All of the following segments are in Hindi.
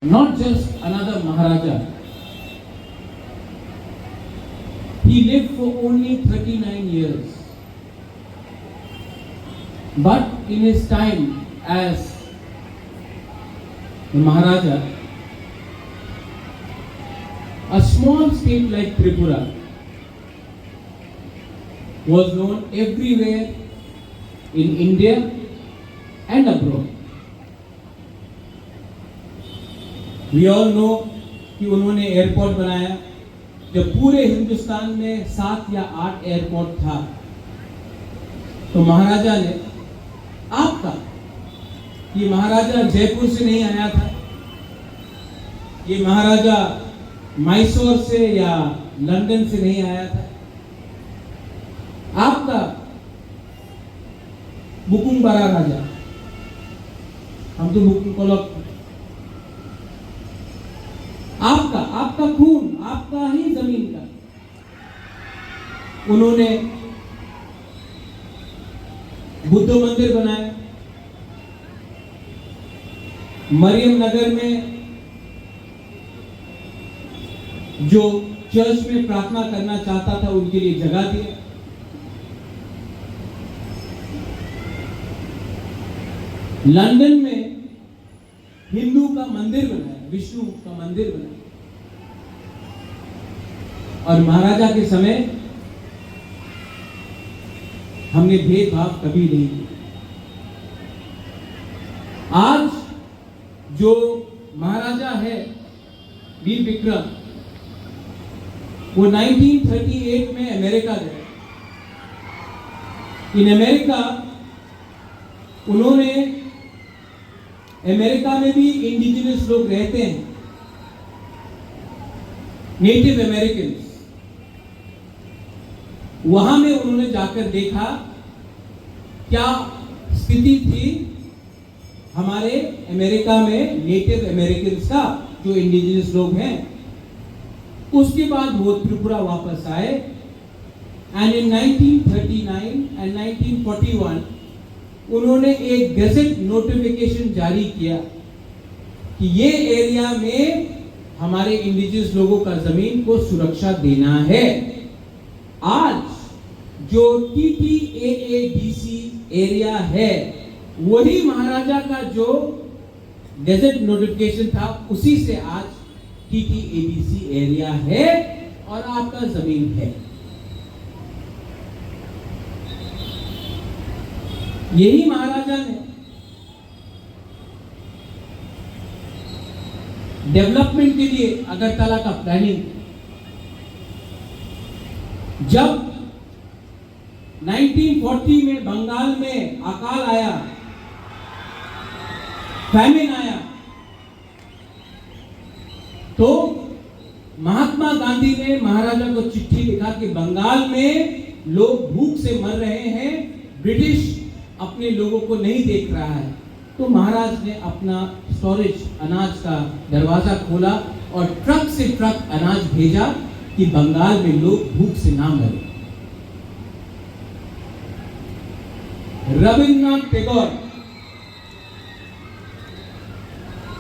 Not just another Maharaja. He lived for only 39 years. But in his time as the Maharaja, a small state like Tripura was known everywhere in India and abroad. We all know कि उन्होंने एयरपोर्ट बनाया. जब पूरे हिंदुस्तान में 7 या 8 एयरपोर्ट था, तो महाराजा ने आपका, ये महाराजा जयपुर से नहीं आया था, ये महाराजा मैसूर से या लंदन से नहीं आया था. आपका बुकुम बड़ा राजा, हम तो बुकुम कोलक, आपका खून, आपका ही जमीन का. उन्होंने बुद्ध मंदिर बनाया. मरियम नगर में जो चर्च में प्रार्थना करना चाहता था, उनके लिए जगह दिया. लंदन में हिंदू का मंदिर बनाया, विष्णु का मंदिर बनाया. और महाराजा के समय हमने भेदभाव कभी नहीं किया. आज जो महाराजा है वीर विक्रम, वो 1938 में अमेरिका गए. इन अमेरिका उन्होंने, अमेरिका में भी इंडिजिनस लोग रहते हैं, नेटिव अमेरिकन. वहां में उन्होंने जाकर देखा क्या स्थिति थी हमारे अमेरिका में नेटिव अमेरिकन का, जो इंडिजिनस लोग हैं. उसके बाद वो त्रिपुरा वापस आए. एंड इन 1939 एंड 1941 उन्होंने एक गैजेट नोटिफिकेशन जारी किया कि ये एरिया में हमारे इंडिजिनस लोगों का जमीन को सुरक्षा देना है. आज जो TTAADC एरिया है, वही महाराजा का जो गैजेट नोटिफिकेशन था, उसी से आज TTADC एरिया है और आपका जमीन है. यही महाराजा ने डेवलपमेंट के लिए अगरतला का प्लानिंग. जब 1940 में बंगाल में अकाल आया, फैमिन आया, तो महात्मा गांधी ने महाराजा को चिट्ठी लिखा कि बंगाल में लोग भूख से मर रहे हैं, ब्रिटिश अपने लोगों को नहीं देख रहा है. तो महाराज ने अपना स्टोरेज अनाज का दरवाजा खोला और ट्रक से ट्रक अनाज भेजा कि बंगाल में लोग भूख से ना मरे. रविन्द्रनाथ टैगोर,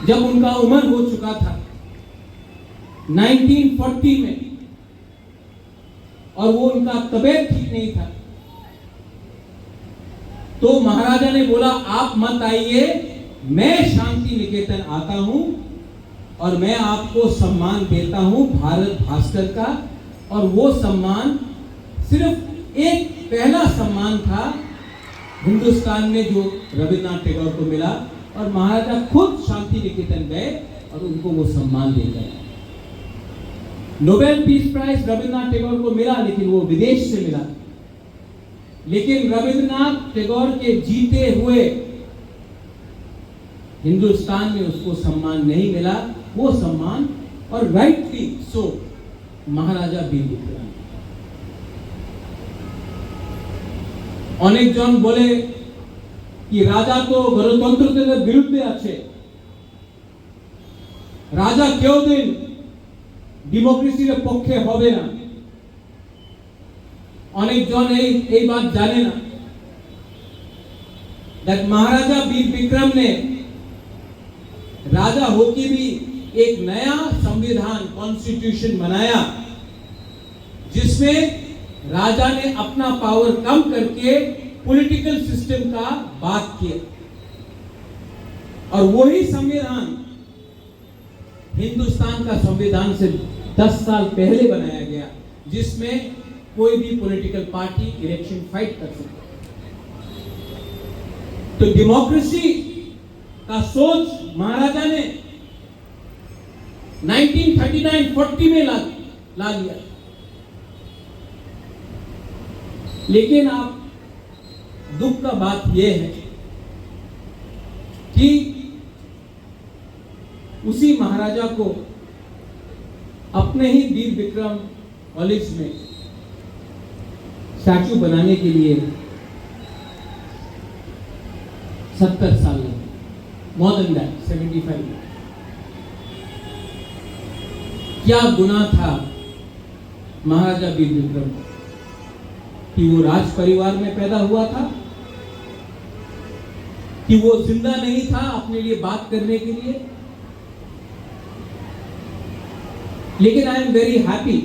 जब उनका उम्र हो चुका था 1940 में, और वो उनका तबीयत ठीक नहीं था, तो महाराजा ने बोला आप मत आइए, मैं शांति निकेतन आता हूं और मैं आपको सम्मान देता हूं भारत भास्कर का. और वो सम्मान सिर्फ एक पहला सम्मान था हिंदुस्तान में जो रविन्द्रनाथ टैगोर को मिला, और महाराजा खुद शांति निकेतन गए और उनको वो सम्मान दे गए. Nobel peace prize Rabindranath Tagore को मिला, लेकिन वो विदेश से मिला. लेकिन रविन्द्रनाथ टैगोर के जीते हुए हिंदुस्तान में उसको सम्मान नहीं मिला. वो सम्मान, और राइटली सो, महाराजा वीर विक्रम. অনেকজন বলে कि राजा तो गणतंत्र বিরুদ্ধে আছে, রাজা কেউ দিন ডেমোক্রেসির পক্ষে হবে না. অনেকজন এই बात জানে না that महाराजा वीर विक्रम ने राजा होके भी एक नया संविधान कॉन्स्टिट्यूशन बनाया जिसमें राजा ने अपना पावर कम करके पॉलिटिकल सिस्टम का बात किया, और वही संविधान हिंदुस्तान का संविधान से 10 साल पहले बनाया गया, जिसमें कोई भी पॉलिटिकल पार्टी इलेक्शन फाइट कर सकता। तो डेमोक्रेसी का सोच महाराजा ने 1939-40 में ला लिया। लेकिन आप दुख का बात यह है कि उसी महाराजा को अपने ही वीर विक्रम कॉलेज में स्टैचू बनाने के लिए 70 साल लगे, मोर देन दैट 75 ईयर। क्या गुनाह था महाराजा वीर विक्रम का कि वो राज परिवार में पैदा हुआ था, कि वो जिंदा नहीं था अपने लिए बात करने के लिए। लेकिन आई एम वेरी हैप्पी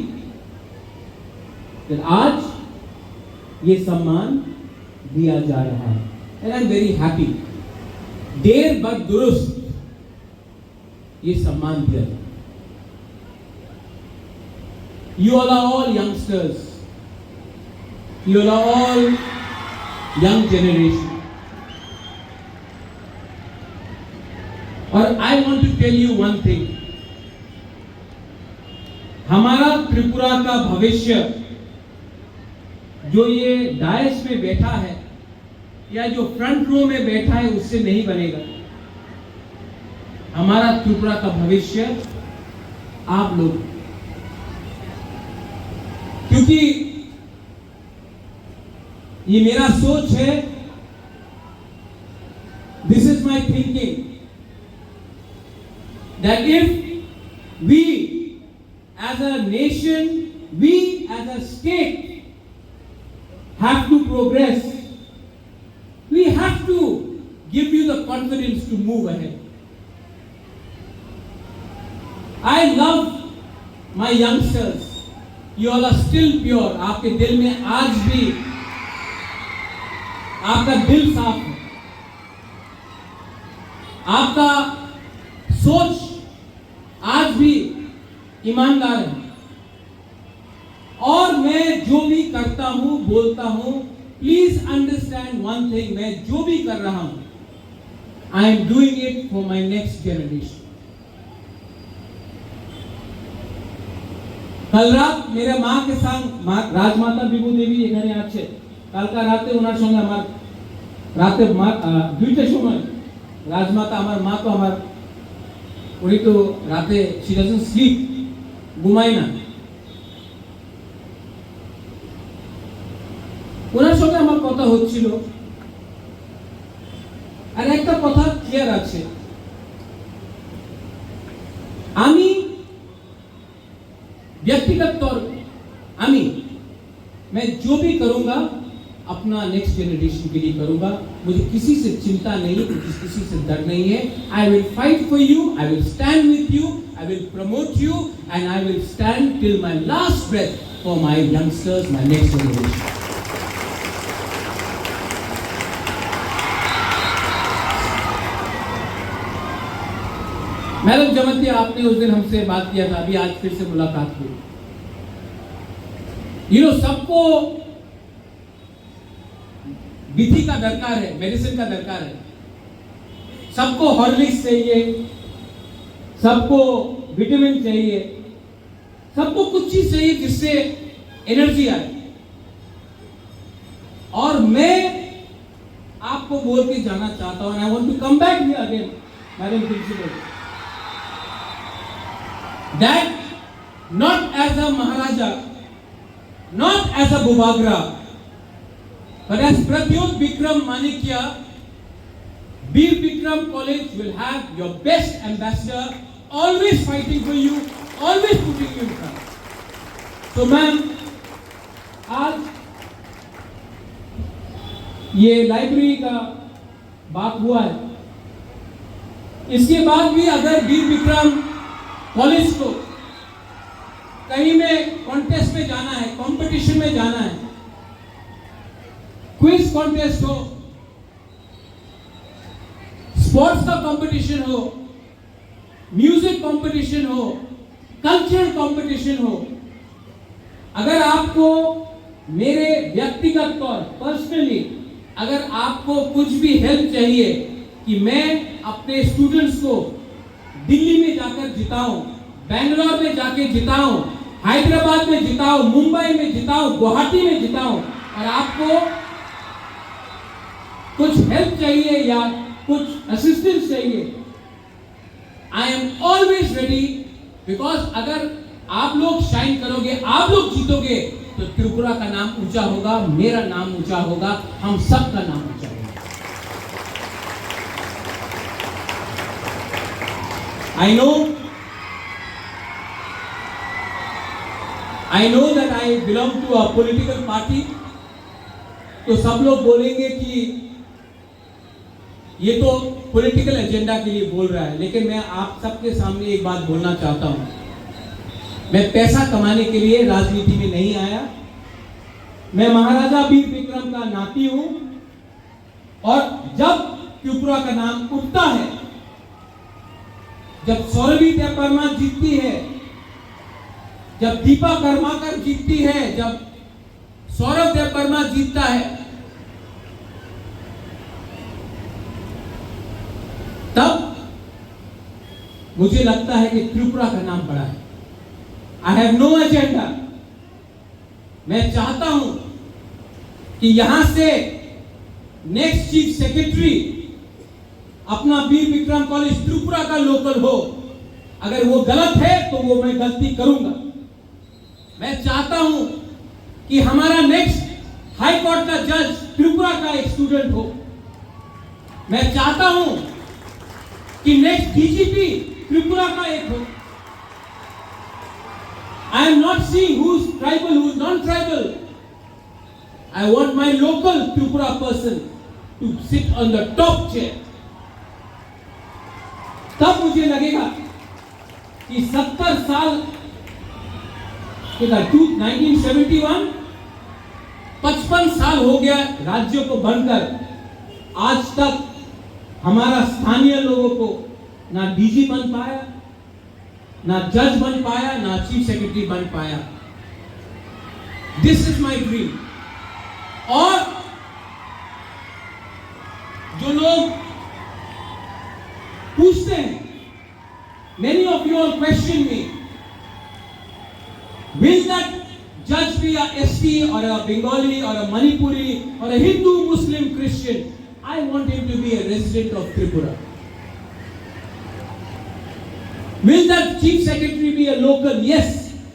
कि आज ये सम्मान दिया जा रहा है, and I am very happy. There but दुरुस्त ये सम्मान दिया जाए। You all are all youngsters. You all are all young generation. और I want to tell you one thing. हमारा त्रिपुरा का भविष्य जो ये डायस में बैठा है या जो फ्रंट रो में बैठा है उससे नहीं बनेगा। हमारा त्रिपुरा का भविष्य आप लोग, क्योंकि ये मेरा सोच है, this is my thinking, that if we as a nation, we as a state have to progress, we have to give you the confidence to move ahead. I love my youngsters. You all are still pure. आपके दिल में आज भी आपका दिल साफ है, आपका सोच आज भी ईमानदार है। और मैं जो भी करता हूं, बोलता हूं, प्लीज अंडरस्टैंड वन थिंग, मैं जो भी कर रहा हूं, I am doing it for my next generation. कल रात मेरे माँ के संग राजमाता विभू देवी एखाने आछे, कालका राते ओनार संगे आमार राते दुइटा समय राजमाता आमार माँ तो आमार उनी तो राते शी डजंट स्लीप, घुमाय ना। ওনার সঙ্গে আমার কথা হচ্ছিল, আর একটা কথা ক্লিয়ার আছে, আমি व्यक्तिगत तौर मैं जो भी करूंगा अपना नेक्स्ट जनरेशन के लिए करूंगा। मुझे किसी से चिंता नहीं, किसी से डर नहीं है। I will fight for you, I will stand with you, I will promote you, and I will stand till my last breath for my youngsters, my next generation. Madam Jamanti, आपने उस दिन हमसे बात किया था, अभी आज फिर से मुलाकात हुई। सबको विधि का दरकार है, मेडिसिन का दरकार है। सबको हॉर्लिक्स चाहिए, सबको विटामिन चाहिए, सबको कुछ चीज चाहिए जिससे एनर्जी आए। और मैं आपको बोल के जाना चाहता हूं, I want to come back here again, madam principal, that not as a Maharaja, not as a Bhubagra, but as Pradyot Vikram Manikya, Veer Vikram College will have your best ambassador, always fighting for you, always putting you in front. So ma'am, आज ये लाइब्रेरी का बात हुआ है, इसके बाद भी अगर वीर विक्रम कॉलेज को, कहीं में कॉन्टेस्ट में जाना है, कंपटीशन में जाना है, क्विज कॉन्टेस्ट हो, स्पोर्ट्स का कंपटीशन हो, म्यूजिक कंपटीशन हो, कल्चरल कंपटीशन हो, अगर आपको मेरे व्यक्तिगत तौर पर्सनली अगर आपको कुछ भी हेल्प चाहिए कि मैं अपने स्टूडेंट्स को दिल्ली में जाकर जिताऊं, बेंगलोर में जाके जिताऊं, हैदराबाद में जिताऊं, मुंबई में जिताऊं, गुवाहाटी में जिताऊं, और आपको कुछ हेल्प चाहिए या कुछ असिस्टेंस चाहिए, I am always ready, because अगर आप लोग शाइन करोगे, आप लोग जीतोगे, तो त्रिपुरा का नाम ऊंचा होगा, मेरा नाम ऊंचा होगा, हम सब का नाम ऊंचा होगा। I know that I belong to a political party, तो सब लोग बोलेंगे कि ये तो पॉलिटिकल एजेंडा के लिए बोल रहा है, लेकिन मैं आप सबके सामने एक बात बोलना चाहता हूं। मैं पैसा कमाने के लिए राजनीति में नहीं आया। मैं महाराजा वीर विक्रम का नाती हूं, और जब त्रिपुरा का नाम उठता है, जब सौरभी देववर्मा जीतती है, जब दीपा कर्माकर जीतती है, जब सौरभ देववर्मा जीतता है, तब मुझे लगता है कि त्रिपुरा का नाम बड़ा है। I have no agenda. मैं चाहता हूं कि यहां से नेक्स्ट चीफ सेक्रेटरी अपना वीर विक्रम कॉलेज त्रिपुरा का लोकल हो। अगर वो गलत है तो वो मैं गलती करूंगा। मैं चाहता हूं कि हमारा नेक्स्ट हाई कोर्ट का जज त्रिपुरा का एक स्टूडेंट हो। मैं चाहता हूं कि नेक्स्ट डीजीपी त्रिपुरा का एक हो। I am not seeing who's tribal, who's non-tribal. I want my local Tripura person to sit on the top chair. तब मुझे लगेगा कि 70 साल के 1971 55 साल हो गया राज्यों को बनकर, आज तक हमारा स्थानीय लोगों को ना डीजी बन पाया, ना जज बन पाया, ना चीफ सेक्रेटरी बन पाया। This is my dream. और जो लोग पूछते हैं, many of you all question me, will that जज be a ST or a Bengali or a Manipuri or a Hindu, Muslim, Christian? I want him to be a resident of Tripura. Will that chief secretary be a local? Yes,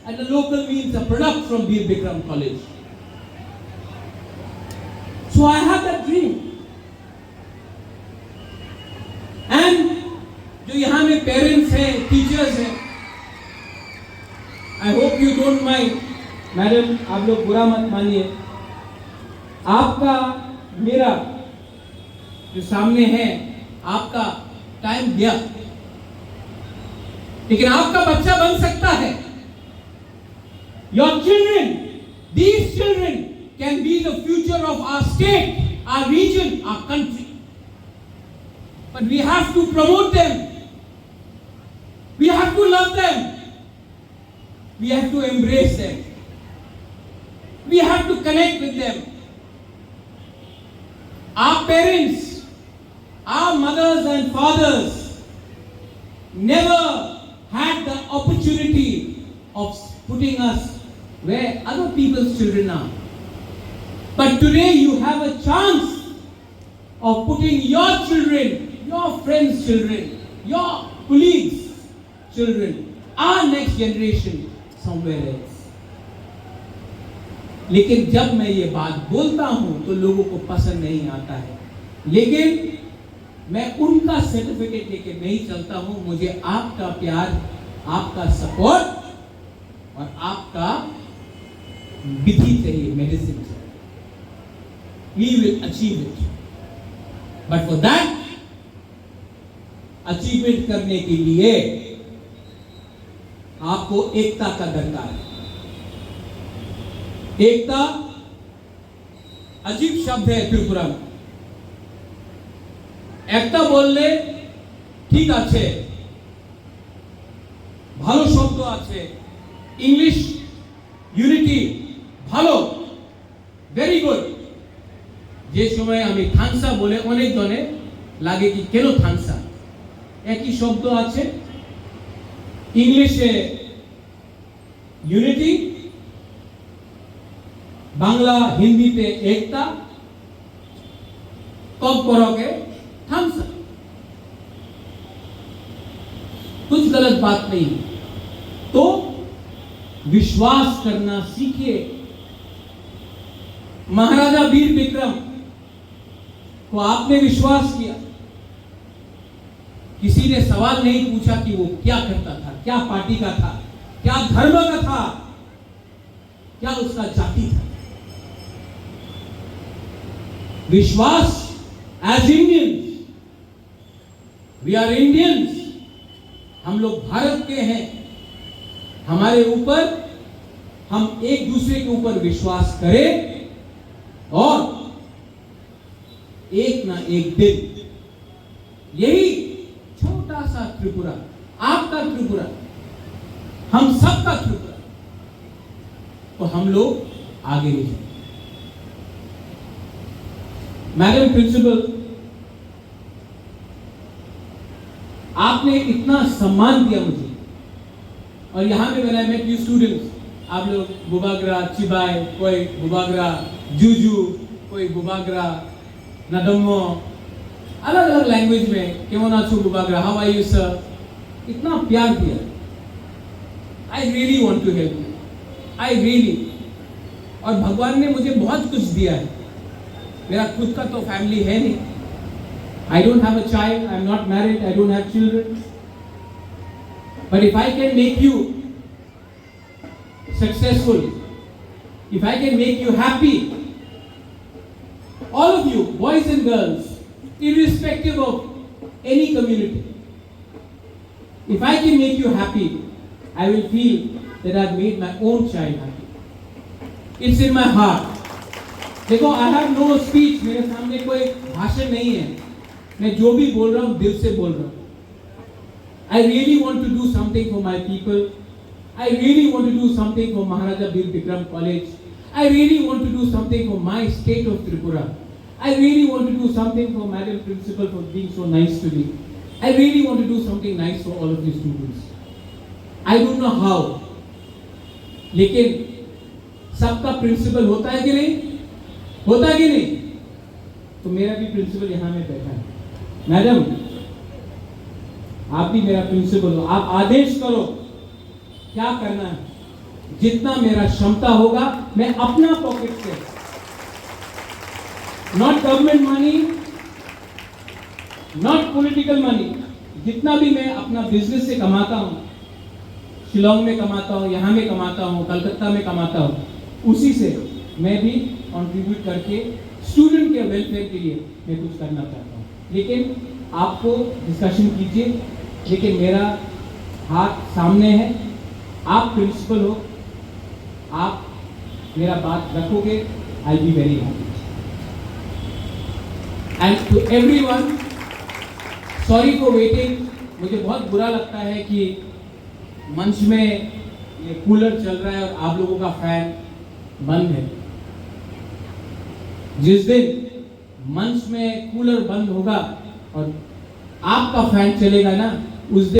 and a local means a product from Veer Bikram College. So I have that dream. And जो यहाँ में parents हैं, teachers हैं, I hope you don't mind, madam आप लोग बुरा मत मानिए, आपका मेरा जो सामने है, आपका टाइम गया, लेकिन आपका बच्चा बन सकता है। Your children, these children can be the future of our state, our region, our country. But we have to promote them. We have to love them. We have to embrace them. We have to connect with them. Our parents, our mothers and fathers never had the opportunity of putting us where other people's children are. But today you have a chance of putting your children, your friends' children, your colleagues' children, our next generation somewhere else. लेकिन जब मैं ये बात बोलता हूं तो लोगों को पसंद नहीं आता है, लेकिन मैं उनका सर्टिफिकेट लेके नहीं चलता हूं। मुझे आपका प्यार, आपका सपोर्ट और आपका विधि चाहिए, मेडिसिन चाहिए। We will achieve it. But for that, achievement करने के लिए आपको एकता का दरकार है। एकता अजीब शब्द है त्रिपुरा में। एकता बोलले ঠিক আছে, ভালো শব্দ আছে, ইংলিশ ইউনিটি ভালো, ভেরি গুড। যে সময় আমি থানসা বলে অনেক জনে লাগে কি কেন থানসা, একই শব্দ আছে, ইংলিশে ইউনিটি, বাংলা হিন্দিতে एकता, कब करोगे थानसा, कुछ गलत बात नहीं। तो विश्वास करना सीखिए। महाराजा वीर विक्रम को आपने विश्वास किया, किसी ने सवाल नहीं पूछा कि वो क्या करता था, क्या पार्टी का था, क्या धर्म का था, क्या उसका जाति था। विश्वास as Indians, we are Indians, हम लोग भारत के हैं, हमारे ऊपर, हम एक दूसरे के ऊपर विश्वास करें और एक ना एक दिन यही छोटा सा त्रिपुरा, आपका त्रिपुरा, हम सबका त्रिपुरा, तो हम लोग आगे नहीं जाएंगे। मैडम प्रिंसिपल, आपने इतना सम्मान दिया मुझे, और यहाँ पे मैंने मेट यू स्टूडेंट्स, आप लोग बुबागरा चिबाई, कोई बुबागरा जूजू, कोई बुबागरा नदम्मो, अलग अलग लैंग्वेज में केमन आछो Bubagra, how are you sir, इतना प्यार दिया। I really want to help you, I really, और भगवान ने मुझे बहुत कुछ दिया है। मेरा खुद का तो फैमिली है नहीं, I don't have a child, I am not married, I don't have children. But if I can make you successful, if I can make you happy, all of you, boys and girls, irrespective of any community, if I can make you happy, I will feel that I've made my own child happy. It's in my heart. देखो, I have no speech, मेरे सामने कोई भाषण नहीं है, मैं जो भी बोल रहा हूँ दिल से बोल रहा हूँ। I really want to do something for my people. I really want to do something for Maharaja Veer Vikram College. I really want to do something for my state of Tripura. I really want to do something for Madam Principal for being so nice to me. I really want to do something nice for all of the students. I don't know how. लेकिन सबका प्रिंसिपल होता है कि नहीं? होता है कि नहीं? तो मेरा भी प्रिंसिपल यहाँ में बैठा है। मैडम, आप भी मेरा प्रिंसिपल हो, आप आदेश करो क्या करना है। जितना मेरा क्षमता होगा मैं अपना पॉकेट से, not government money, not political money, जितना भी मैं अपना बिजनेस से कमाता हूं, शिलोंग में कमाता हूं, यहां में कमाता हूं, कलकत्ता में कमाता हूं, उसी से मैं भी कंट्रीब्यूट करके स्टूडेंट के वेलफेयर के लिए मैं कुछ करना चाहता हूं। लेकिन आपको डिस्कशन कीजिए, लेकिन मेरा हाथ सामने है, आप प्रिंसिपल हो, आप मेरा बात रखोगे, I be very happy. And to everyone, sorry for waiting. मुझे बहुत बुरा लगता है कि मंच में ये कूलर चल रहा है और आप लोगों का फैन बंद है। जिस दिन मंच में कूलर बंद होगा और आपका फैन चलेगा ना, उस दिन